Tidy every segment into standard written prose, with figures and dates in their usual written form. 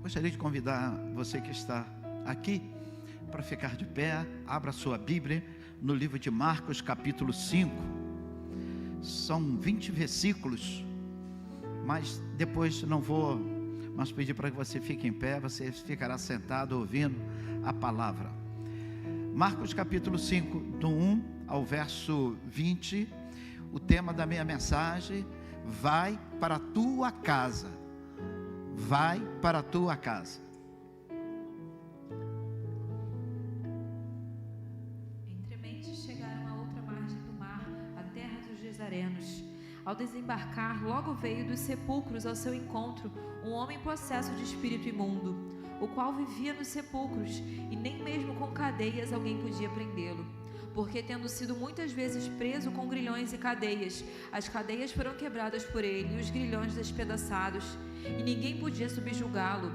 Gostaria de convidar você que está aqui para ficar de pé. Abra sua Bíblia no livro de Marcos, capítulo 5. São 20 versículos, mas depois não vou mais pedir para que você fique em pé. Você ficará sentado ouvindo a palavra. Marcos capítulo 5, do 1 ao verso 20. O tema da minha mensagem: vai para a tua casa. Vai para a tua casa. Entremente chegaram à outra margem do mar, a terra dos Gesarenos. Ao desembarcar, logo veio dos sepulcros ao seu encontro um homem possesso de espírito imundo, o qual vivia nos sepulcros, e nem mesmo com cadeias alguém podia prendê-lo. Porque, tendo sido muitas vezes preso com grilhões e cadeias, as cadeias foram quebradas por ele e os grilhões despedaçados, e ninguém podia subjugá-lo.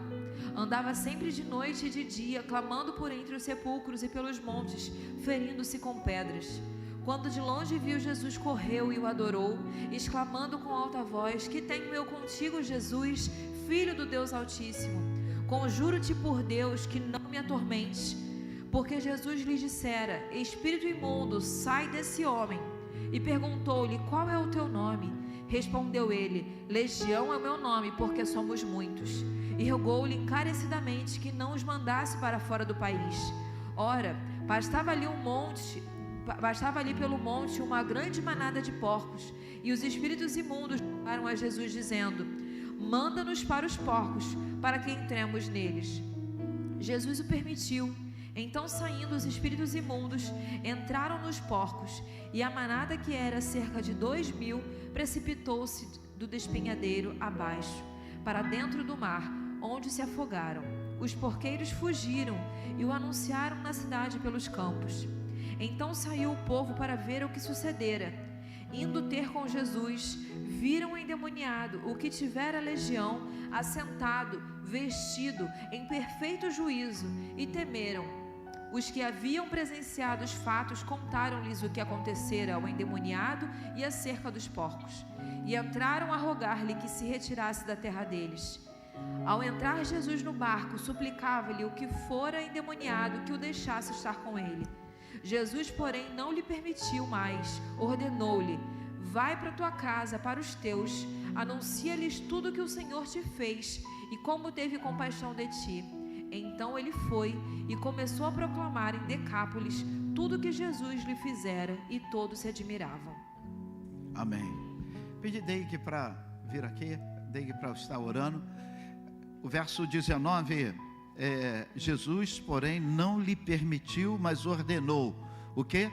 Andava sempre de noite e de dia, clamando por entre os sepulcros e pelos montes, ferindo-se com pedras. Quando de longe viu Jesus, correu e o adorou, exclamando com alta voz: que tenho eu contigo, Jesus, Filho do Deus Altíssimo? Conjuro-te por Deus que não me atormentes. Porque Jesus lhe dissera: espírito imundo, sai desse homem. E perguntou-lhe: qual é o teu nome? Respondeu ele: Legião é o meu nome, porque somos muitos. E rogou-lhe encarecidamente que não os mandasse para fora do país. Ora, bastava ali pelo monte uma grande manada de porcos, e os espíritos imundos rogaram a Jesus, dizendo: manda-nos para os porcos, para que entremos neles. Jesus o permitiu. Então, saindo os espíritos imundos, entraram nos porcos, e a manada, que era cerca de 2.000, precipitou-se do despenhadeiro abaixo, para dentro do mar, onde se afogaram. Os porqueiros fugiram e o anunciaram na cidade pelos campos. Então saiu o povo para ver o que sucedera. Indo ter com Jesus, viram o endemoniado, o que tivera a legião, assentado, vestido, em perfeito juízo, e temeram. Os que haviam presenciado os fatos contaram-lhes o que acontecera ao endemoniado e acerca dos porcos, e entraram a rogar-lhe que se retirasse da terra deles. Ao entrar Jesus no barco, suplicava-lhe o que fora endemoniado que o deixasse estar com ele. Jesus, porém, não lhe permitiu mais, ordenou-lhe: vai para tua casa, para os teus, anuncia-lhes tudo o que o Senhor te fez e como teve compaixão de ti. Então ele foi e começou a proclamar em Decápolis tudo o que Jesus lhe fizera, e todos se admiravam. Amém. Pedi Deig para vir aqui, Deig para estar orando. O verso 19, Jesus, porém, não lhe permitiu, mas ordenou. O quê?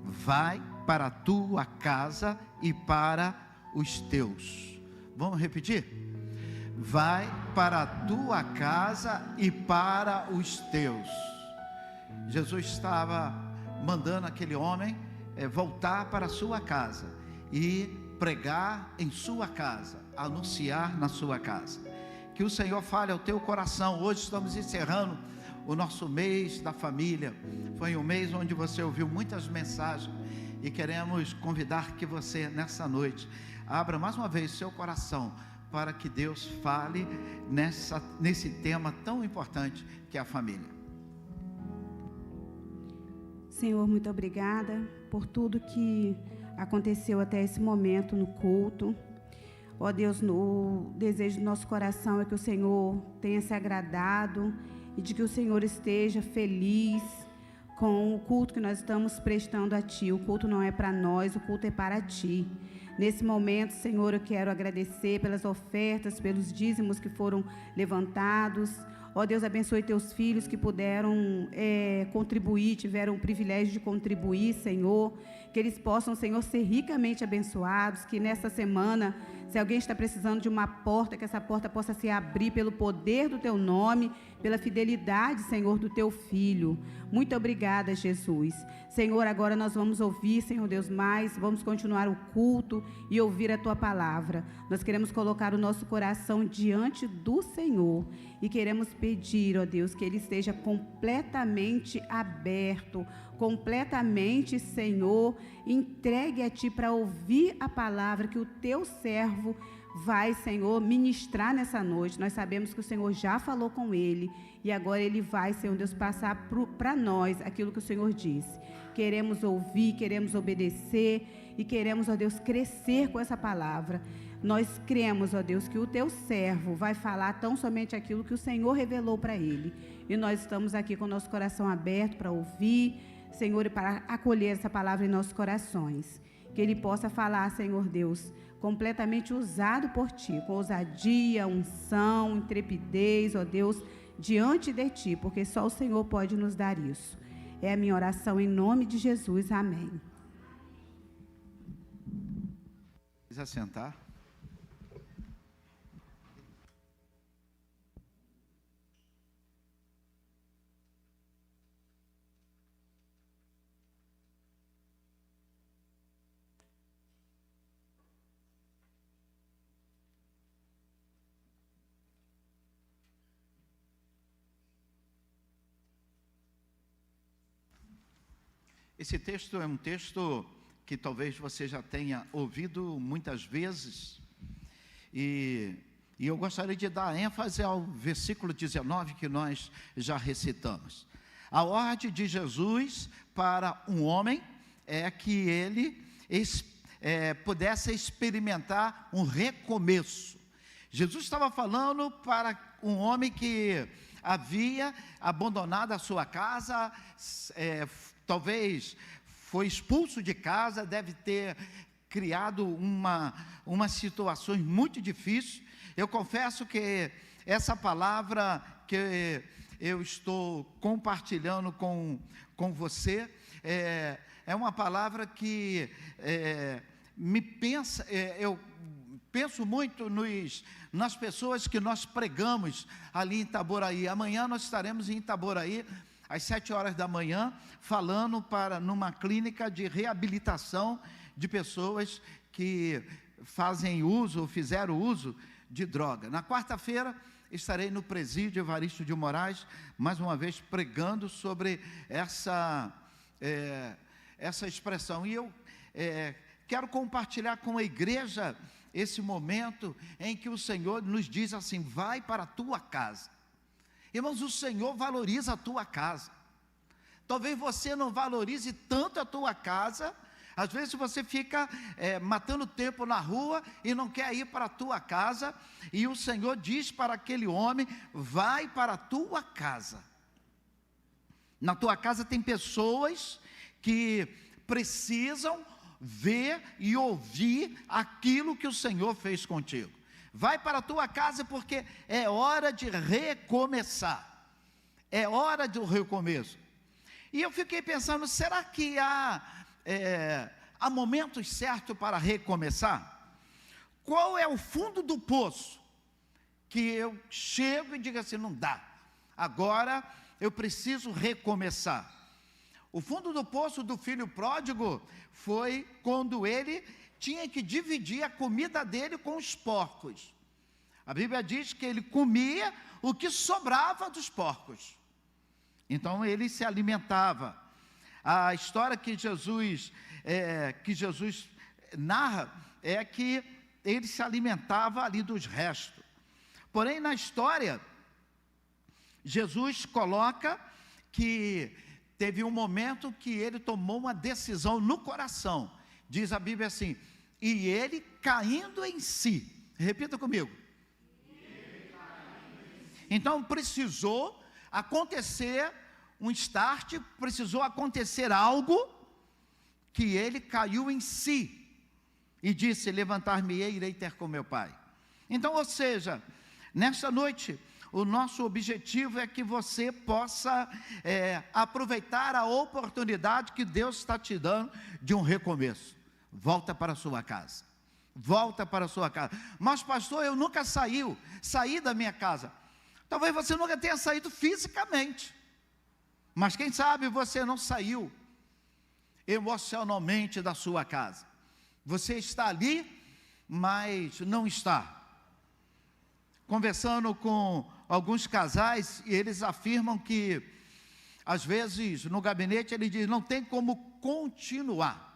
Vai para a tua casa e para os teus. Vamos repetir? Vai para a tua casa e para os teus. Jesus estava mandando aquele homem voltar para a sua casa e pregar em sua casa, anunciar na sua casa. Que o Senhor fale ao teu coração. Hoje estamos encerrando o nosso mês da família. Foi um mês onde você ouviu muitas mensagens, e queremos convidar que você, nessa noite, abra mais uma vez seu coração para que Deus fale nesse tema tão importante que é a família. Senhor, muito obrigada por tudo que aconteceu até esse momento no culto. Ó Deus, o desejo do nosso coração é que o Senhor tenha se agradado e de que o Senhor esteja feliz com o culto que nós estamos prestando a Ti. O culto não é para nós, o culto é para Ti. Nesse momento, Senhor, eu quero agradecer pelas ofertas, pelos dízimos que foram levantados. Ó Deus, abençoe teus filhos que puderam contribuir, tiveram o privilégio de contribuir, Senhor. Que eles possam, Senhor, ser ricamente abençoados. Que nessa semana, se alguém está precisando de uma porta, que essa porta possa se abrir pelo poder do Teu nome, pela fidelidade, Senhor, do Teu Filho. Muito obrigada, Jesus. Senhor, agora nós vamos ouvir, Senhor Deus, vamos continuar o culto e ouvir a Tua palavra. Nós queremos colocar o nosso coração diante do Senhor e queremos pedir, ó Deus, que Ele esteja completamente aberto, completamente, Senhor, entregue a Ti para ouvir a palavra que o Teu servo vai, Senhor, ministrar nessa noite. Nós sabemos que o Senhor já falou com ele e agora ele vai, Senhor Deus, passar para nós aquilo que o Senhor disse. Queremos ouvir, queremos obedecer e queremos, ó Deus, crescer com essa palavra. Nós cremos, ó Deus, que o teu servo vai falar tão somente aquilo que o Senhor revelou para ele. E nós estamos aqui com o nosso coração aberto para ouvir, Senhor, e para acolher essa palavra em nossos corações. Que ele possa falar, Senhor Deus, completamente usado por ti, com ousadia, unção, intrepidez, ó Deus, diante de ti, porque só o Senhor pode nos dar isso. É a minha oração em nome de Jesus. Amém. Precisa sentar. Esse texto é um texto que talvez você já tenha ouvido muitas vezes, e eu gostaria de dar ênfase ao versículo 19 que nós já recitamos. A ordem de Jesus para um homem é que ele pudesse experimentar um recomeço. Jesus estava falando para um homem que havia abandonado a sua casa, talvez foi expulso de casa, deve ter criado uma situação muito difícil. Eu confesso que essa palavra que eu estou compartilhando com você é uma palavra que eu penso muito nas pessoas que nós pregamos ali em Itaboraí. Amanhã nós estaremos em Itaboraí, às 7 horas da manhã, falando numa clínica de reabilitação de pessoas que fazem uso, ou fizeram uso de droga. Na quarta-feira, estarei no presídio Evaristo de Moraes, mais uma vez pregando sobre essa expressão. E eu quero compartilhar com a igreja esse momento em que o Senhor nos diz assim: vai para a tua casa. Irmãos, o Senhor valoriza a tua casa. Talvez você não valorize tanto a tua casa. Às vezes você fica matando tempo na rua e não quer ir para a tua casa. E o Senhor diz para aquele homem: vai para a tua casa. Na tua casa tem pessoas que precisam ver e ouvir aquilo que o Senhor fez contigo. Vai para a tua casa porque é hora de recomeçar. É hora do recomeço. E eu fiquei pensando, será que há momentos certos para recomeçar? Qual é o fundo do poço que eu chego e digo assim: não dá, agora eu preciso recomeçar? O fundo do poço do filho pródigo foi quando ele tinha que dividir a comida dele com os porcos. A Bíblia diz que ele comia o que sobrava dos porcos. Então ele se alimentava. A história que Jesus narra é que ele se alimentava ali dos restos. Porém, na história, Jesus coloca que teve um momento que ele tomou uma decisão no coração. Diz a Bíblia assim: e ele caindo em si. Repita comigo. Então precisou acontecer um start, precisou acontecer algo que ele caiu em si e disse: levantar-me-ei, irei ter com meu Pai. Então, ou seja, nesta noite, o nosso objetivo é que você possa aproveitar a oportunidade que Deus está te dando de um recomeço. Volta para a sua casa. Volta para a sua casa. Mas pastor, eu nunca saí da minha casa. Talvez você nunca tenha saído fisicamente, mas quem sabe você não saiu emocionalmente da sua casa. Você está ali, mas não está. Conversando com alguns casais, e eles afirmam que, às vezes, no gabinete, ele diz: não tem como continuar.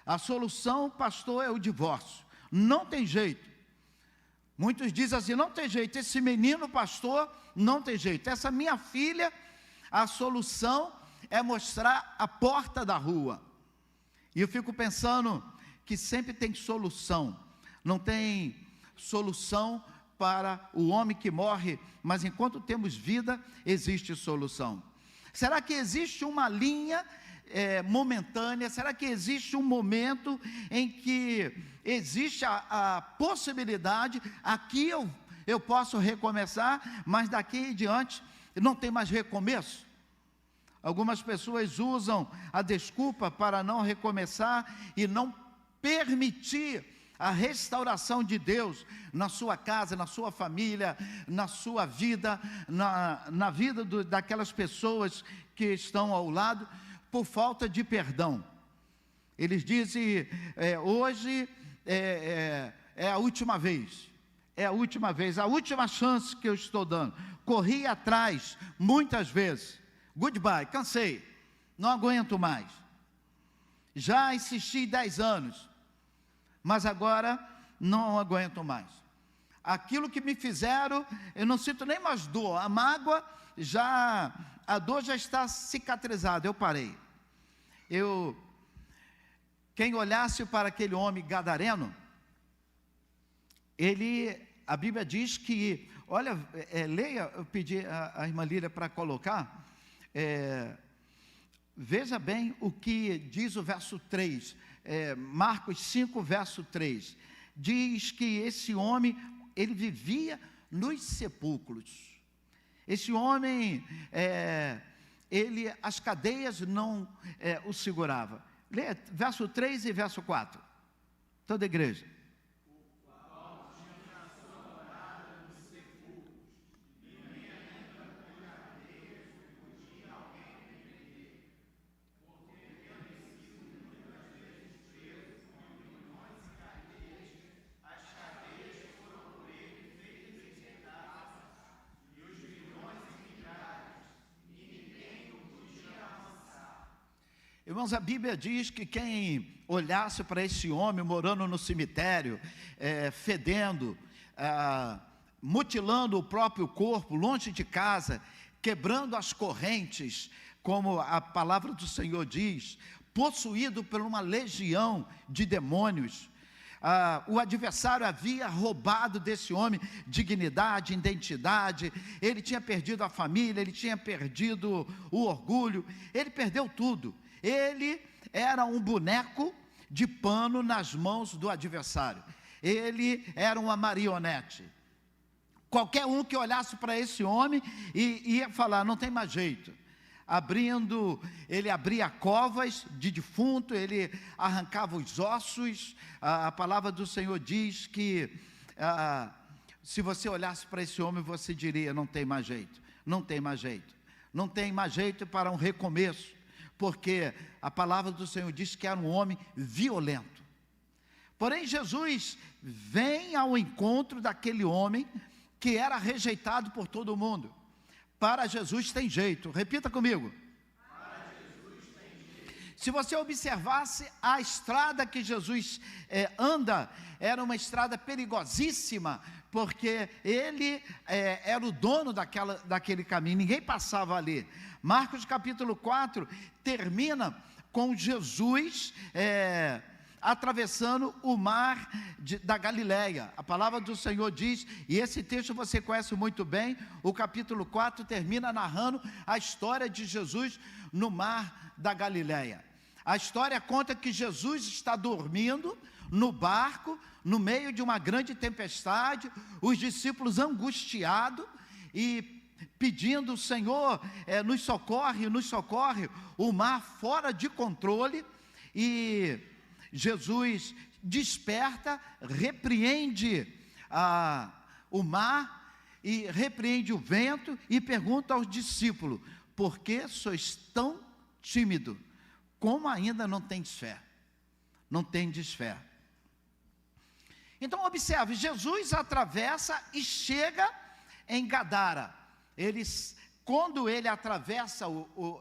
A solução, pastor, é o divórcio. Não tem jeito. Muitos dizem assim: não tem jeito, esse menino pastor não tem jeito, essa minha filha, a solução é mostrar a porta da rua. E eu fico pensando que sempre tem solução, não tem solução para o homem que morre, mas enquanto temos vida, existe solução. Será que existe uma linha momentânea? Será que existe um momento em que existe a possibilidade, aqui eu posso recomeçar, mas daqui em diante não tem mais recomeço? Algumas pessoas usam a desculpa para não recomeçar e não permitir a restauração de Deus na sua casa, na sua família, na sua vida, na vida daquelas pessoas que estão ao lado, por falta de perdão. Eles dizem: hoje é a última vez, é a última vez, a última chance que eu estou dando. Corri atrás muitas vezes, goodbye, cansei, não aguento mais. Já insisti 10 anos, mas agora não aguento mais. Aquilo que me fizeram, eu não sinto nem mais dor, a mágoa a dor já está cicatrizada, eu parei. Quem olhasse para aquele homem gadareno, a Bíblia diz que, olha, leia, eu pedi a irmã Lília para colocar, veja bem o que diz o verso 3, Marcos 5, verso 3, diz que esse homem, ele vivia nos sepulcros. Esse homem, as cadeias não o seguravam. Leia verso 3 e verso 4, toda a igreja. Irmãos, a Bíblia diz que quem olhasse para esse homem morando no cemitério, fedendo, mutilando o próprio corpo, longe de casa, quebrando as correntes, como a palavra do Senhor diz, possuído por uma legião de demônios, o adversário havia roubado desse homem dignidade, identidade, ele tinha perdido a família, ele tinha perdido o orgulho, ele perdeu tudo. Ele era um boneco de pano nas mãos do adversário. Ele era uma marionete. Qualquer um que olhasse para esse homem ia falar: não tem mais jeito. Ele abria covas de defunto, ele arrancava os ossos. A palavra do Senhor diz que se você olhasse para esse homem, você diria: não tem mais jeito, não tem mais jeito, não tem mais jeito para um recomeço. Porque a palavra do Senhor diz que era um homem violento. Porém, Jesus vem ao encontro daquele homem que era rejeitado por todo mundo. Para Jesus tem jeito. Repita comigo. Para Jesus tem jeito. Se você observasse a estrada que Jesus anda, era uma estrada perigosíssima, porque ele era o dono daquele caminho, ninguém passava ali. Marcos capítulo 4 termina com Jesus atravessando o mar da Galileia. A palavra do Senhor diz, e esse texto você conhece muito bem, o capítulo 4 termina narrando a história de Jesus no mar da Galileia. A história conta que Jesus está dormindo no barco, no meio de uma grande tempestade, os discípulos angustiados e pedindo: Senhor, nos socorre, o mar fora de controle. E Jesus desperta, repreende o mar e repreende o vento e pergunta aos discípulos: por que sois tão tímidos? Como ainda não tendes fé? Não tendes fé. Então observe, Jesus atravessa e chega em Gadara. Quando ele atravessa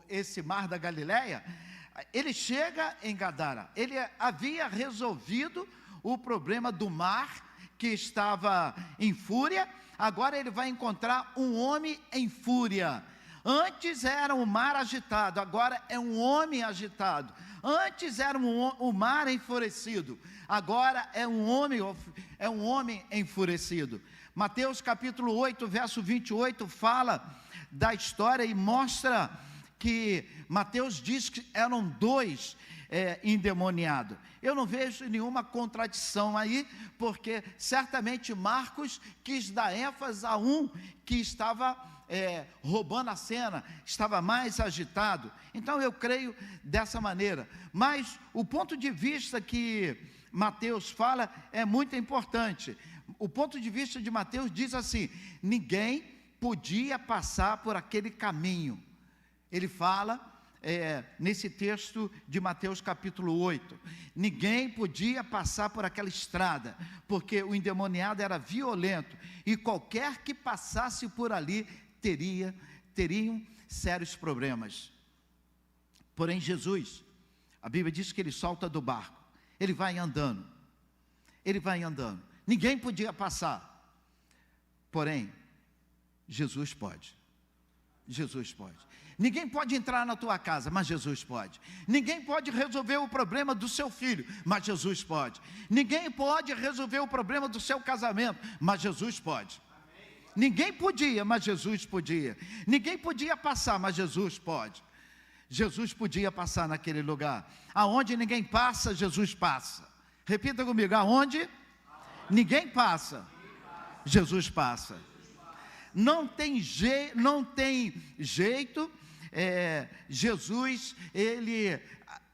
esse mar da Galileia, ele chega em Gadara. Ele havia resolvido o problema do mar que estava em fúria, agora ele vai encontrar um homem em fúria. Antes era um mar agitado, agora é um homem agitado. Antes era o mar enfurecido, agora é um homem enfurecido. Mateus capítulo 8, verso 28, fala da história e mostra que Mateus diz que eram dois endemoniados. Eu não vejo nenhuma contradição aí, porque certamente Marcos quis dar ênfase a um que estava roubando a cena, estava mais agitado. Então eu creio dessa maneira. Mas o ponto de vista que Mateus fala é muito importante. O ponto de vista de Mateus diz assim: ninguém podia passar por aquele caminho. Ele fala nesse texto de Mateus capítulo 8, ninguém podia passar por aquela estrada, porque o endemoniado era violento, e qualquer que passasse por ali teriam sérios problemas. Porém Jesus, a Bíblia diz que ele solta do barco, ele vai andando, ninguém podia passar, porém Jesus pode. Ninguém pode entrar na tua casa, mas Jesus pode. Ninguém pode resolver o problema do seu filho, mas Jesus pode. Ninguém pode resolver o problema do seu casamento, mas Jesus pode. Ninguém podia, mas Jesus podia. Ninguém podia passar, mas Jesus pode. Jesus podia passar naquele lugar. Aonde ninguém passa, Jesus passa. Repita comigo: aonde ninguém passa, Jesus passa. Não tem jeito. Jesus, ele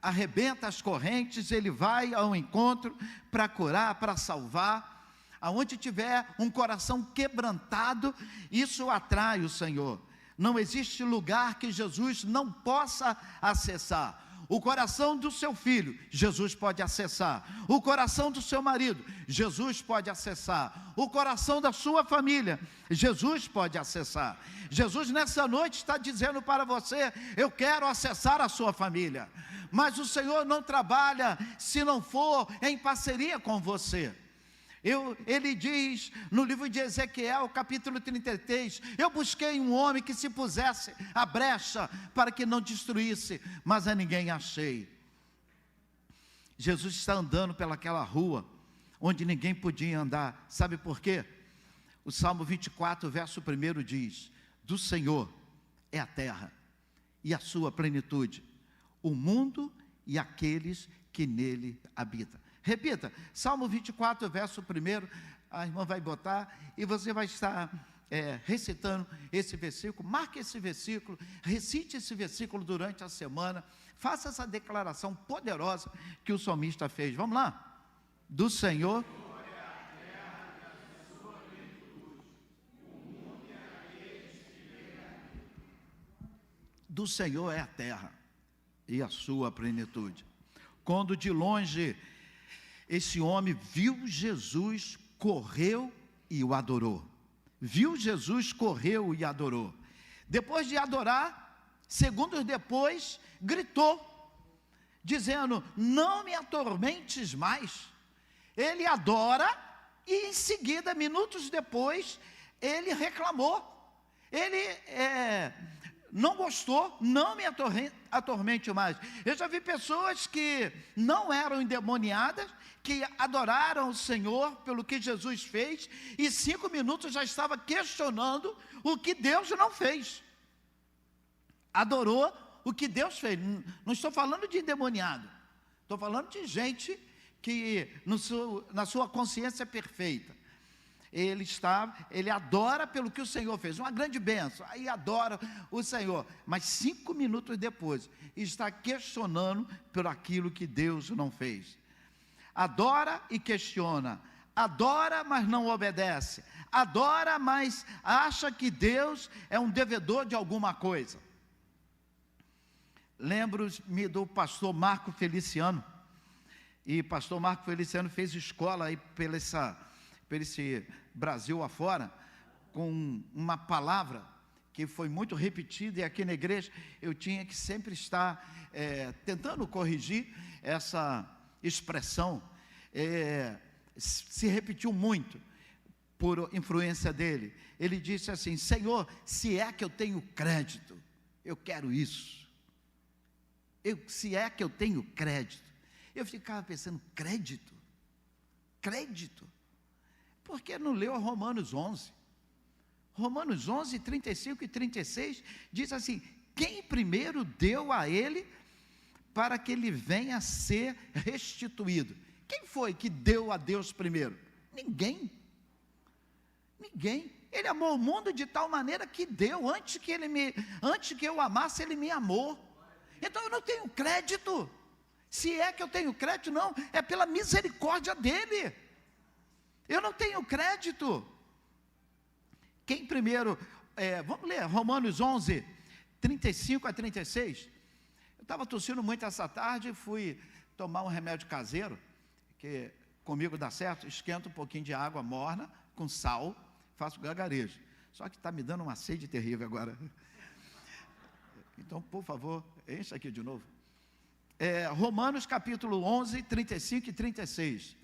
arrebenta as correntes, ele vai ao encontro para curar, para salvar. Aonde tiver um coração quebrantado, isso atrai o Senhor. Não existe lugar que Jesus não possa acessar. O coração do seu filho, Jesus pode acessar. O coração do seu marido, Jesus pode acessar. O coração da sua família, Jesus pode acessar. Jesus nessa noite está dizendo para você: eu quero acessar a sua família. Mas o Senhor não trabalha se não for em parceria com você. Ele diz no livro de Ezequiel, capítulo 33, eu busquei um homem que se pusesse à brecha para que não destruísse, mas a ninguém achei. Jesus está andando pelaquela rua, onde ninguém podia andar. Sabe por quê? O Salmo 24, verso 1 diz: do Senhor é a terra e a sua plenitude, o mundo e aqueles que nele habitam. Repita, Salmo 24, verso 1, a irmã vai botar, e você vai estar recitando esse versículo. Marque esse versículo, recite esse versículo durante a semana, faça essa declaração poderosa que o salmista fez. Vamos lá? Do Senhor é a terra e a sua plenitude, o mundo e aqueles que nele habitam. Do Senhor é a terra e a sua plenitude. Quando de longe esse homem viu Jesus, correu e o adorou. Viu Jesus, correu e adorou. Depois de adorar, segundos depois, gritou, dizendo: não me atormentes mais. Ele adora e em seguida, minutos depois, ele reclamou. Ele não gostou, não me atormente mais. Eu já vi pessoas que não eram endemoniadas, que adoraram o Senhor pelo que Jesus fez, e 5 minutos já estava questionando o que Deus não fez. Adorou o que Deus fez. Não estou falando de endemoniado, estou falando de gente que na sua consciência perfeita, ele adora pelo que o Senhor fez, uma grande bênção, aí adora o Senhor, mas 5 minutos depois, está questionando por aquilo que Deus não fez. Adora e questiona, adora, mas não obedece, adora, mas acha que Deus é um devedor de alguma coisa. Lembro-me do pastor Marco Feliciano, e pastor Marco Feliciano fez escola aí pelo esse Brasil afora, com uma palavra que foi muito repetida, e aqui na igreja eu tinha que sempre estar tentando corrigir essa expressão. se repetiu muito, por influência dele. Ele disse assim: Senhor, se é que eu tenho crédito, eu quero isso. Se é que eu tenho crédito. Eu ficava pensando, crédito? Crédito? Por que não leu Romanos 11? Romanos 11, 35 e 36, diz assim: quem primeiro deu a ele, para que ele venha a ser restituído? Quem foi que deu a Deus primeiro? Ninguém. Ninguém. Ele amou o mundo de tal maneira que deu, antes que eu amasse, ele me amou. Então eu não tenho crédito. Se é que eu tenho crédito, não, é pela misericórdia dele. Eu não tenho crédito. Quem primeiro, vamos ler Romanos 11, 35 a 36. Eu estava tossindo muito essa tarde, fui tomar um remédio caseiro, que comigo dá certo, esquento um pouquinho de água morna, com sal, faço gargarejo. Só que está me dando uma sede terrível agora. Então, por favor, enche aqui de novo. Romanos capítulo 11, 35 e 36.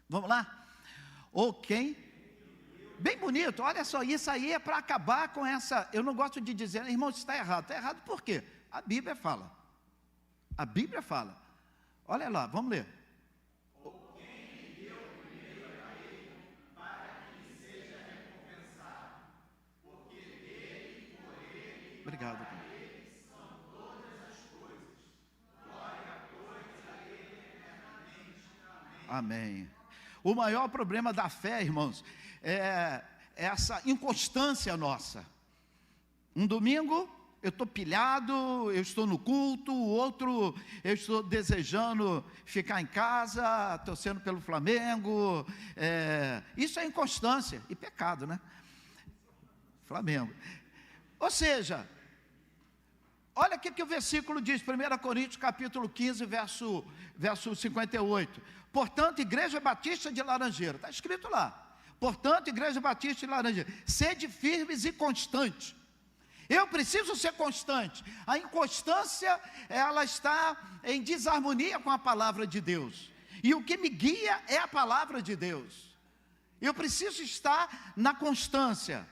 Vamos lá? Ou quem? Bem bonito, olha só, isso aí é para acabar com essa. Eu não gosto de dizer, irmão, isso está errado. Está errado por quê? A Bíblia fala. A Bíblia fala. Olha lá, vamos ler. Ou quem deu primeiro a ele, para que seja recompensado, porque dele e por ele. Obrigado. Para ele são todas as coisas. Glória, pois, a ele eternamente. Amém. O maior problema da fé, irmãos, é essa inconstância nossa. Um domingo eu estou pilhado, eu estou no culto, o outro eu estou desejando ficar em casa, torcendo pelo Flamengo. Isso é inconstância e pecado, né? Flamengo. Ou seja, olha aqui que o versículo diz, 1 Coríntios capítulo 15, verso 58. Portanto, Igreja Batista de Laranjeira, está escrito lá. Portanto, Igreja Batista de Laranjeira, sede firmes e constantes. Eu preciso ser constante. A inconstância, ela está em desarmonia com a palavra de Deus. E o que me guia é a palavra de Deus. Eu preciso estar na constância.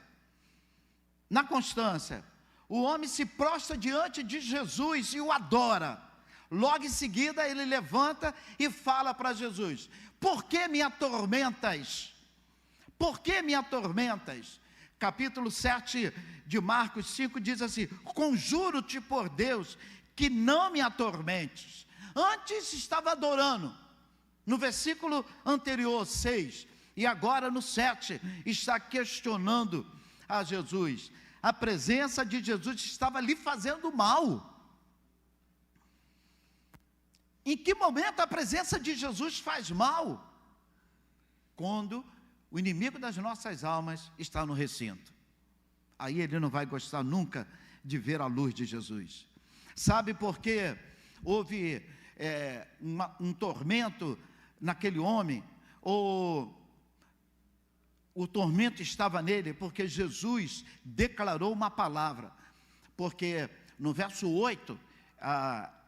Na constância. O homem se prostra diante de Jesus e o adora. Logo em seguida ele levanta e fala para Jesus: por que me atormentas? Por que me atormentas? Capítulo 7 de Marcos 5 diz assim: conjuro-te por Deus que não me atormentes. Antes estava adorando, no versículo anterior 6, e agora no 7 está questionando a Jesus. A presença de Jesus estava lhe fazendo mal. Em que momento a presença de Jesus faz mal? Quando o inimigo das nossas almas está no recinto. Aí ele não vai gostar nunca de ver a luz de Jesus. Sabe por que houve um tormento naquele homem? Ou o tormento estava nele? Porque Jesus declarou uma palavra. Porque no verso 8,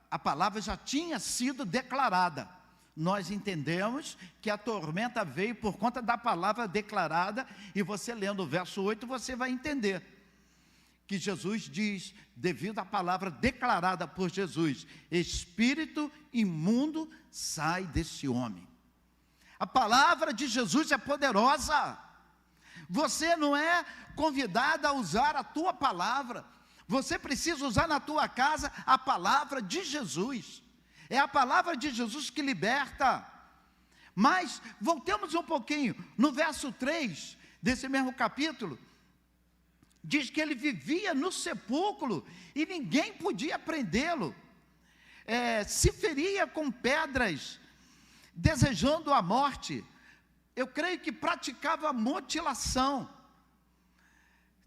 a palavra já tinha sido declarada. Nós entendemos que a tormenta veio por conta da palavra declarada, e você lendo o verso 8, você vai entender que Jesus diz, devido à palavra declarada por Jesus: espírito imundo, sai desse homem. A palavra de Jesus é poderosa. Você não é convidado a usar a tua palavra. Você precisa usar na tua casa a palavra de Jesus. É a palavra de Jesus que liberta. Mas voltemos um pouquinho. No verso 3 desse mesmo capítulo, diz que ele vivia no sepulcro e ninguém podia prendê-lo. Se feria com pedras, desejando a morte. Eu creio que praticava mutilação.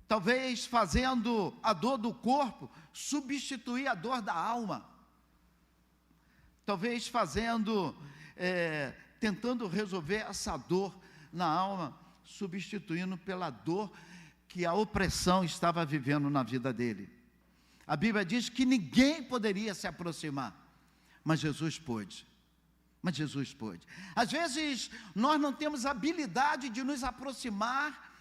Talvez fazendo a dor do corpo substituir a dor da alma. Talvez tentando resolver essa dor na alma, substituindo pela dor que a opressão estava vivendo na vida dele. A Bíblia diz que ninguém poderia se aproximar, mas Jesus pôde. Mas Jesus pôde. Às vezes, nós não temos habilidade de nos aproximar,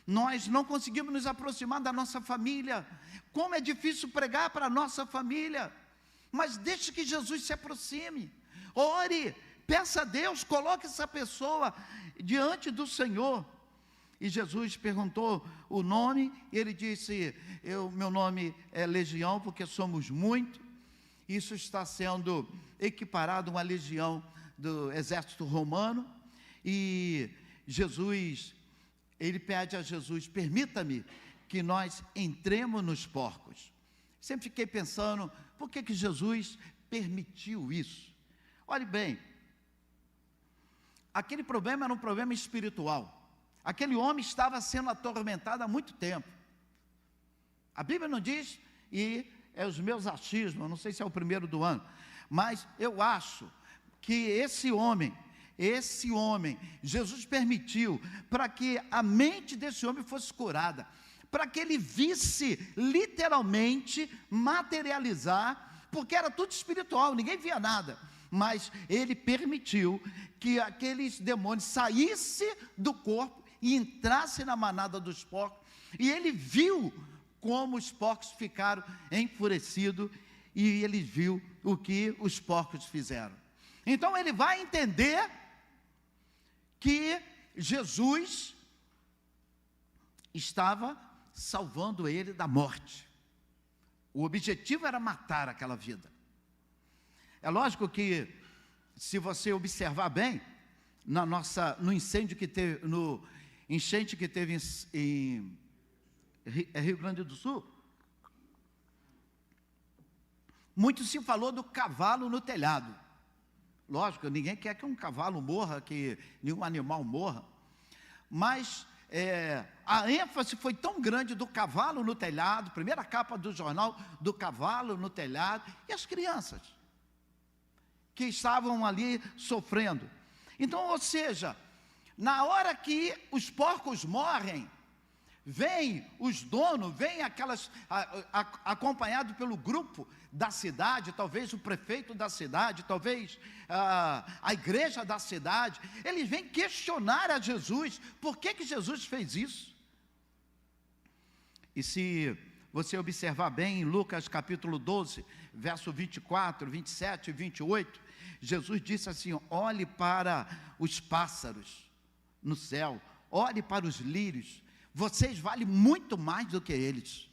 nós não conseguimos nos aproximar da nossa família. Como é difícil pregar para a nossa família. Mas deixe que Jesus se aproxime. Ore, peça a Deus, coloque essa pessoa diante do Senhor. E Jesus perguntou o nome, e ele disse, meu nome é Legião, porque somos muito. Isso está sendo equiparado a uma legião do exército romano. E Jesus, ele pede a Jesus, permita-me que nós entremos nos porcos. Sempre fiquei pensando, por que Jesus permitiu isso? Olhe bem, aquele problema era um problema espiritual. Aquele homem estava sendo atormentado há muito tempo. A Bíblia não diz, e é os meus achismos, não sei se é o primeiro do ano, mas eu acho que esse homem, Jesus permitiu para que a mente desse homem fosse curada, para que ele visse literalmente materializar, porque era tudo espiritual, ninguém via nada, mas ele permitiu que aqueles demônios saíssem do corpo e entrassem na manada dos porcos, e ele viu como os porcos ficaram enfurecidos, e ele viu o que os porcos fizeram. Então ele vai entender que Jesus estava salvando ele da morte. O objetivo era matar aquela vida. É lógico que, se você observar bem, no incêndio que teve, no enchente que teve em Rio Grande do Sul, muito se falou do cavalo no telhado. Lógico, ninguém quer que um cavalo morra, que nenhum animal morra, mas a ênfase foi tão grande do cavalo no telhado, primeira capa do jornal, do cavalo no telhado, e as crianças que estavam ali sofrendo. Então, ou seja, na hora que os porcos morrem, vem os donos, vem aquelas, acompanhado pelo grupo da cidade, talvez o prefeito da cidade, talvez a igreja da cidade, eles vêm questionar a Jesus, por que Jesus fez isso? E se você observar bem, em Lucas capítulo 12, verso 24, 27 e 28, Jesus disse assim, olhe para os pássaros no céu, olhe para os lírios, vocês valem muito mais do que eles.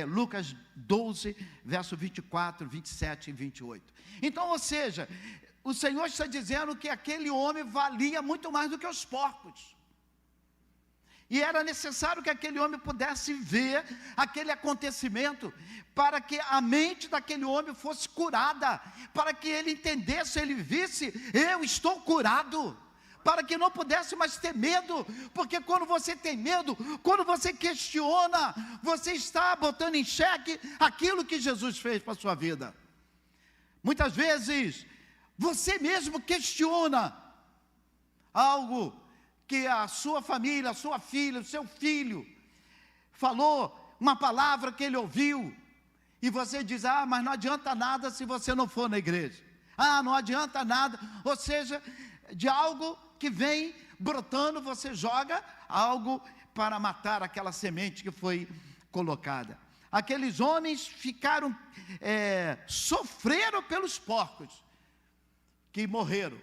Lucas 12, verso 24, 27 e 28. Então, ou seja, o Senhor está dizendo que aquele homem valia muito mais do que os porcos. E era necessário que aquele homem pudesse ver aquele acontecimento, para que a mente daquele homem fosse curada, para que ele entendesse, ele visse, eu estou curado, para que não pudesse mais ter medo, porque quando você tem medo, quando você questiona, você está botando em xeque aquilo que Jesus fez para a sua vida. Muitas vezes, você mesmo questiona algo que a sua família, a sua filha, o seu filho falou, uma palavra que ele ouviu, e você diz, mas não adianta nada se você não for na igreja, não adianta nada, ou seja, de algo que vem brotando, você joga algo para matar aquela semente que foi colocada. Aqueles homens ficaram, sofreram pelos porcos que morreram,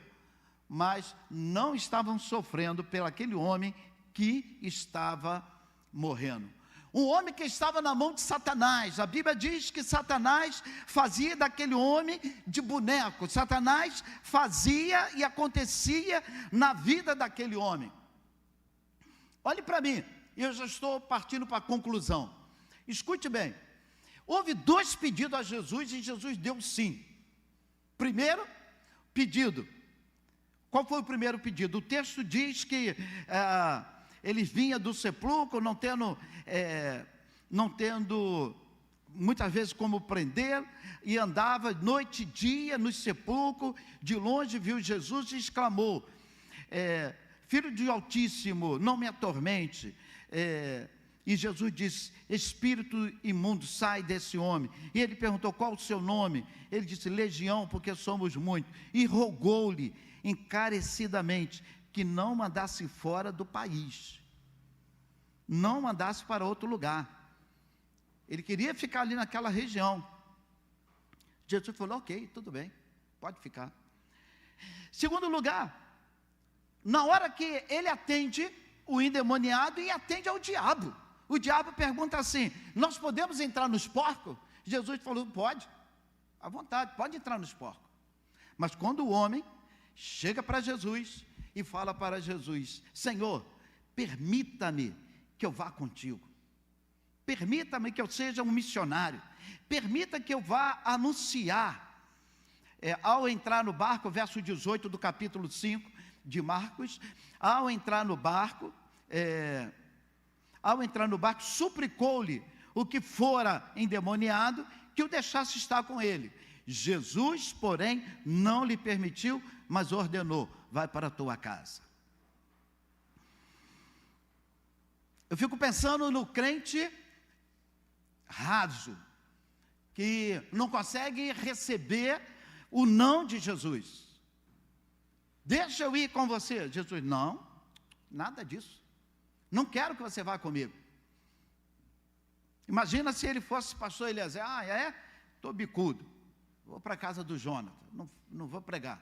mas não estavam sofrendo pelo aquele homem que estava morrendo. Um homem que estava na mão de Satanás. A Bíblia diz que Satanás fazia daquele homem de boneco. Satanás fazia e acontecia na vida daquele homem. Olhe para mim, eu já estou partindo para a conclusão. Escute bem, houve 2 pedidos a Jesus e Jesus deu sim. Primeiro pedido, qual foi o primeiro pedido? O texto diz que ele vinha do sepulcro, não tendo muitas vezes como prender, e andava noite e dia no sepulcro, de longe viu Jesus e exclamou, Filho de Altíssimo, não me atormente, E Jesus disse: espírito imundo, sai desse homem. E ele perguntou: qual o seu nome? Ele disse: Legião, porque somos muitos. E rogou-lhe encarecidamente que não mandasse fora do país, não mandasse para outro lugar. Ele queria ficar ali naquela região. Jesus falou: ok, tudo bem, pode ficar. Segundo lugar, na hora que ele atende o endemoniado e atende ao diabo, o diabo pergunta assim: nós podemos entrar nos porcos? Jesus falou: pode, à vontade, pode entrar nos porcos. Mas quando o homem chega para Jesus e fala para Jesus: Senhor, permita-me que eu vá contigo, permita-me que eu seja um missionário, permita que eu vá anunciar. Ao entrar no barco, verso 18 do capítulo 5 de Marcos, ao entrar no barco, suplicou-lhe o que fora endemoniado que o deixasse estar com ele. Jesus, porém, não lhe permitiu, mas ordenou: vai para a tua casa. Eu fico pensando no crente raso, que não consegue receber o não de Jesus. Deixa eu ir com você. Jesus: não, nada disso. Não quero que você vá comigo. Imagina se ele fosse pastor Eliezer: estou bicudo, vou para a casa do Jonathan, não vou pregar.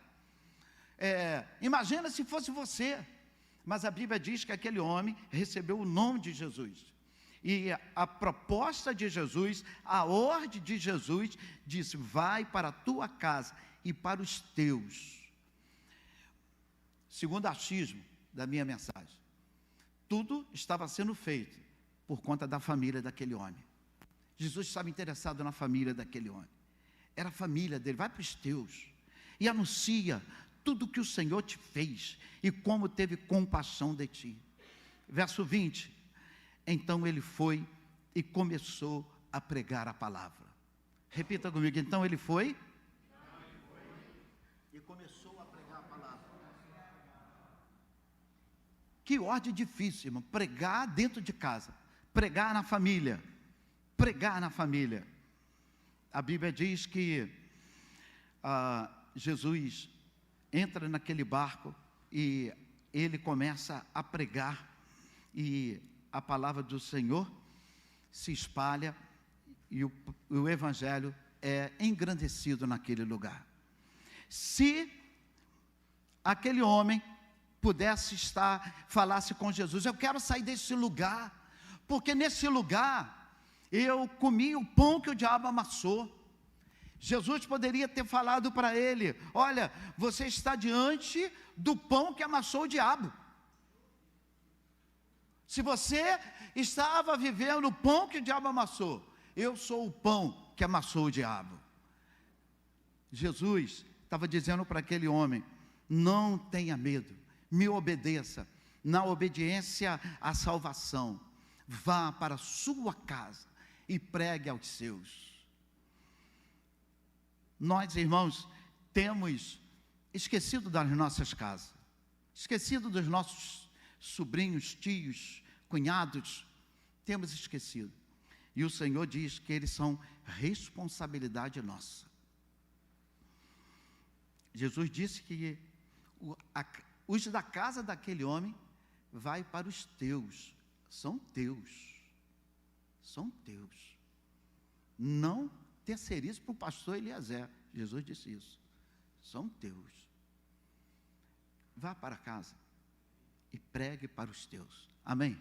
Imagina se fosse você. Mas a Bíblia diz que aquele homem recebeu o nome de Jesus. E a proposta de Jesus, a ordem de Jesus, disse: vai para a tua casa e para os teus. Segundo achismo da minha mensagem, tudo estava sendo feito por conta da família daquele homem. Jesus estava interessado na família daquele homem. Era a família dele. Vai para os teus e anuncia tudo que o Senhor te fez e como teve compaixão de ti. Verso 20. Então ele foi e começou a pregar a palavra. Repita comigo: então ele foi e começou a pregar a palavra. Que ordem difícil, irmão. Pregar dentro de casa, pregar na família, pregar na família. A Bíblia diz que Jesus entra naquele barco e ele começa a pregar, e a palavra do Senhor se espalha, e o evangelho é engrandecido naquele lugar. Se aquele homem pudesse falasse com Jesus: eu quero sair desse lugar, porque nesse lugar eu comi o pão que o diabo amassou. Jesus poderia ter falado para ele: olha, você está diante do pão que amassou o diabo. Se você estava vivendo o pão que o diabo amassou, eu sou o pão que amassou o diabo. Jesus estava dizendo para aquele homem: não tenha medo, me obedeça. Na obediência à salvação, vá para a sua casa e pregue aos seus. Nós, irmãos, temos esquecido das nossas casas, esquecido dos nossos sobrinhos, tios, cunhados, temos esquecido. E o Senhor diz que eles são responsabilidade nossa. Jesus disse que os da casa daquele homem vai para os teus, são teus, são teus. Não terceirize para o pastor Eliezer. Jesus disse isso. São teus. Vá para casa e pregue para os teus. Amém?